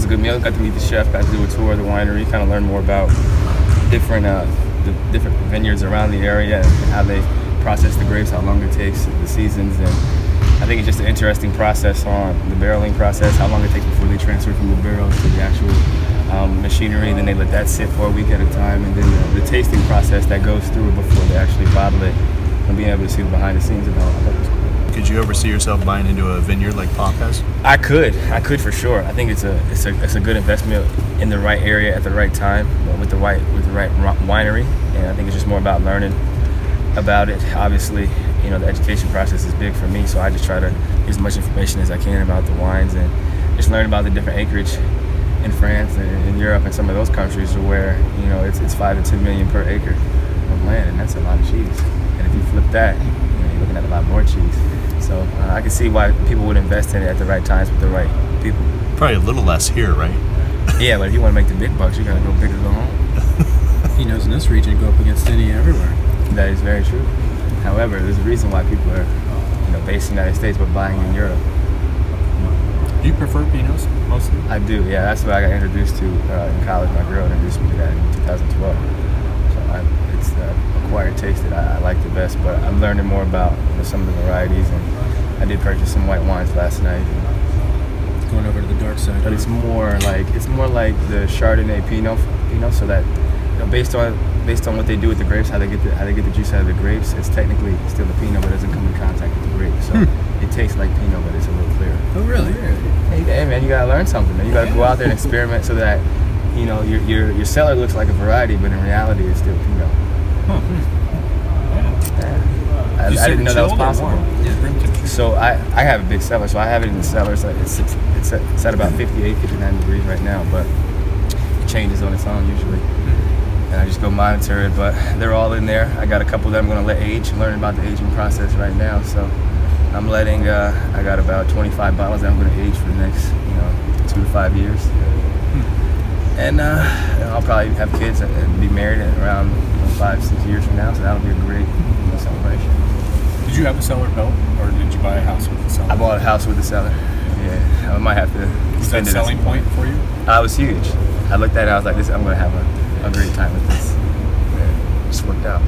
was a good meal. Got to meet the chef, got to do a tour of the winery, kind of learn more about different the different vineyards around the area and how they process the grapes, how long it takes, the seasons, and I think it's just an interesting process on the barreling process, how long it takes before they transfer from the barrels to the actual machinery, and then they let that sit for a week at a time, and then the tasting process that goes through it before they actually bottle it, and being able to see the behind the scenes of all that was cool. Could you ever see yourself buying into a vineyard like Pop has? I could for sure. I think it's a good investment in the right area at the right time with the right winery, and I think it's just more about learning about it. Obviously, you know, the education process is big for me, so I just try to get as much information as I can about the wines and just learn about the different acreage in France and in Europe and some of those countries where, you know, it's 5 to 10 million per acre of land, and that's a lot of cheese. And if you flip that, you know, you're looking at a lot more cheese. So I can see why people would invest in it at the right times with the right people. Probably a little less here, right? Yeah, but if you want to make the big bucks, you got to go big or go home. He knows in this region, go up against any everywhere. That is very true. However, there's a reason why people are, you know, based in the United States but buying in Europe. Do you prefer Pinots mostly? I do, yeah. That's what I got introduced to in college. My girl introduced me to that in 2012. So it's the acquired taste that I like the best. But I'm learning more about, you know, some of the varieties, and I did purchase some white wines last night. Going over to the dark side. But it's more like the Chardonnay Pinot. So that, you know, based on what they do with the grapes, how they get the juice out of the grapes, it's technically still a Pinot, but it doesn't come in contact with the grape. So it tastes like Pinot, but it's a little clearer. Oh, really? Hey man, you gotta learn something, man. You gotta go out there and experiment so that, you know, your cellar looks like a variety, but in reality, it's still Pinot. Huh. Yeah. I didn't know that was possible. Yeah, so I have a big cellar, so I have it in the cellar. So it's at about 58, 59 degrees right now, but it changes on its own usually. And I just go monitor it, but they're all in there. I got a couple that I'm gonna let age, learn about the aging process right now. So I'm letting, I got about 25 bottles that I'm gonna age for the next, you know, 2 to 5 years. And I'll probably have kids and be married at around 5, 6 years from now, so that'll be a great, you know, celebration. Did you have a cellar built, or did you buy a house with a cellar? I bought a house with a cellar. Yeah, I might have to. Was that a selling point for you? It was huge. I looked at it, I was like, I'm gonna have a great time with this. Yeah, it just worked out.